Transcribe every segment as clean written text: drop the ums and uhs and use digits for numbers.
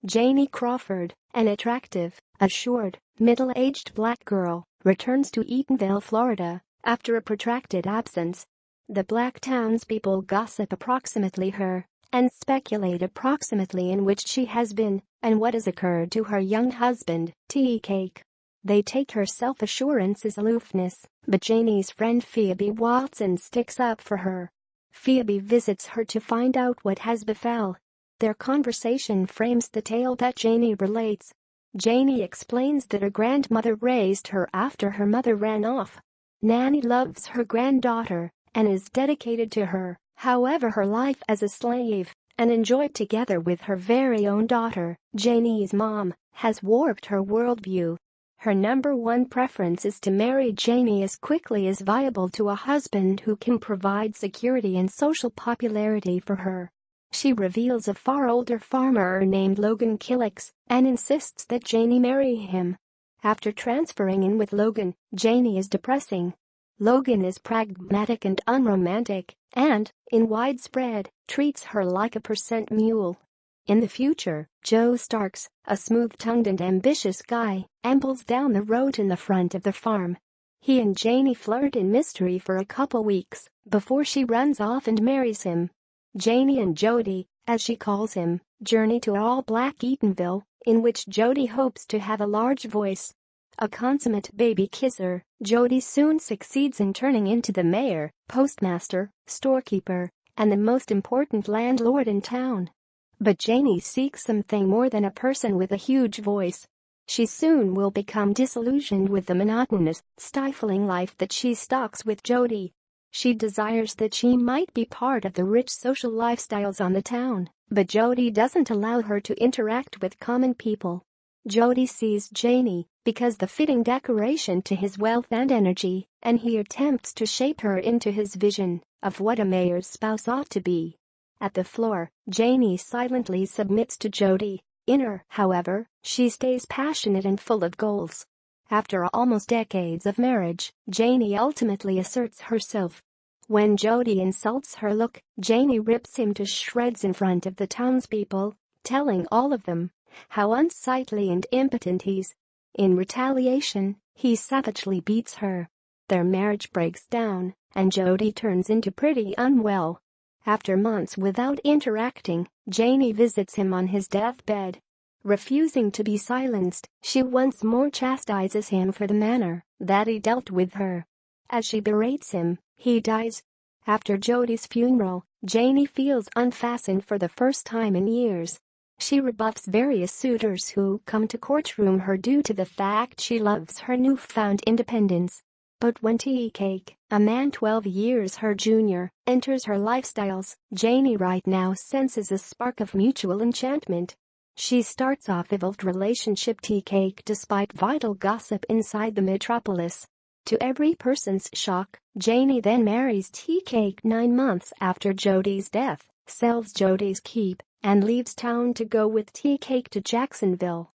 Janie Crawford, an attractive, assured, middle-aged black girl, returns to Eatonville, Florida, after a protracted absence. The black townspeople gossip approximately her and speculate approximately in which she has been and what has occurred to her young husband, Tea Cake. They take her self-assurance as aloofness, but Janie's friend Phoebe Watson sticks up for her. Phoebe visits her to find out what has befell. Their conversation frames the tale that Janie relates. Janie explains that her grandmother raised her after her mother ran off. Nanny loves her granddaughter and is dedicated to her, however her life as a slave and enjoyed together with her very own daughter, Janie's mom, has warped her worldview. Her number one preference is to marry Janie as quickly as viable to a husband who can provide security and social popularity for her. She reveals a far older farmer named Logan Killix and insists that Janie marry him. After transferring in with Logan, Janie is depressing. Logan is pragmatic and unromantic and, in widespread, treats her like a percent mule. In the future, Joe Starks, a smooth-tongued and ambitious guy, ambles down the road in the front of the farm. He and Janie flirt in mystery for a couple weeks before she runs off and marries him. Janie and Jody, as she calls him, journey to all-black Eatonville, in which Jody hopes to have a large voice. A consummate baby kisser, Jody soon succeeds in turning into the mayor, postmaster, storekeeper, and the most important landlord in town. But Janie seeks something more than a person with a huge voice. She soon will become disillusioned with the monotonous, stifling life that she stalks with Jody. She desires that she might be part of the rich social lifestyles on the town, but Jody doesn't allow her to interact with common people. Jody sees Janie because the fitting decoration to his wealth and energy, and he attempts to shape her into his vision of what a mayor's spouse ought to be. At the floor, Janie silently submits to Jody. In her, however, she stays passionate and full of goals. After almost decades of marriage, Janie ultimately asserts herself. When Jody insults her look, Janie rips him to shreds in front of the townspeople, telling all of them how unsightly and impotent he is. In retaliation, he savagely beats her. Their marriage breaks down, and Jody turns into pretty unwell. After months without interacting, Janie visits him on his deathbed. Refusing to be silenced, she once more chastises him for the manner that he dealt with her. As she berates him, he dies. After Jody's funeral, Janie feels unfastened for the first time in years. She rebuffs various suitors who come to courtroom her due to the fact she loves her newfound independence. But when Tea Cake, a man 12 years her junior, enters her lifestyles, Janie right now senses a spark of mutual enchantment. She starts off a evolved relationship Tea Cake despite vital gossip inside the metropolis. To every person's shock, Janie then marries Tea Cake 9 months after Jody's death, sells Jody's keep, and leaves town to go with Tea Cake to Jacksonville.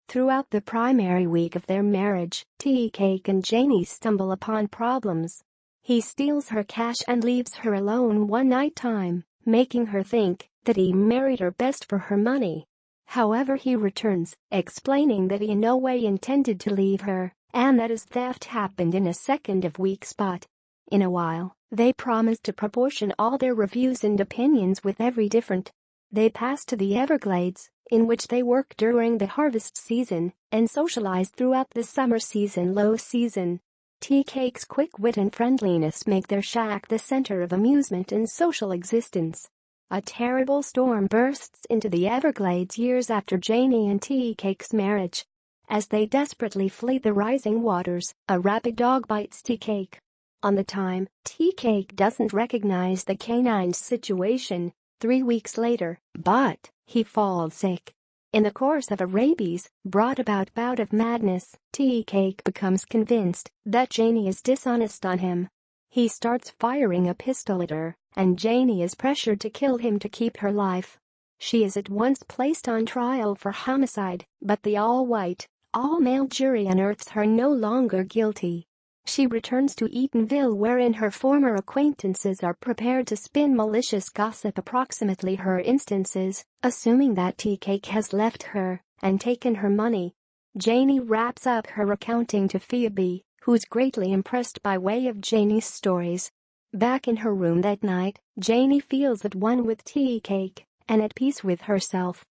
Throughout the primary week of their marriage, Tea Cake and Janie stumble upon problems. He steals her cash and leaves her alone one night time, making her think that he married her best for her money. However, he returns, explaining that he in no way intended to leave her, and that his theft happened in a second of weak spot. In a while, they promise to proportion all their reviews and opinions with every different. They pass to the Everglades, in which they work during the harvest season and socialize throughout the summer season low season. Tea Cake's quick wit and friendliness make their shack the center of amusement and social existence. A terrible storm bursts into the Everglades years after Janie and Tea Cake's marriage. As they desperately flee the rising waters, a rabid dog bites Tea Cake. On the time, Tea Cake doesn't recognize the canine's situation. 3 weeks later, but he falls sick. In the course of a rabies brought about bout of madness, Tea Cake becomes convinced that Janie is dishonest on him. He starts firing a pistol at her, and Janie is pressured to kill him to keep her life. She is at once placed on trial for homicide, but the all-white, all-male jury unearths her no longer guilty. She returns to Eatonville wherein her former acquaintances are prepared to spin malicious gossip approximately her instances, assuming that Tea Cake has left her and taken her money. Janie wraps up her recounting to Phoebe, who's greatly impressed by way of Janie's stories. Back in her room that night, Janie feels at one with Tea Cake and at peace with herself.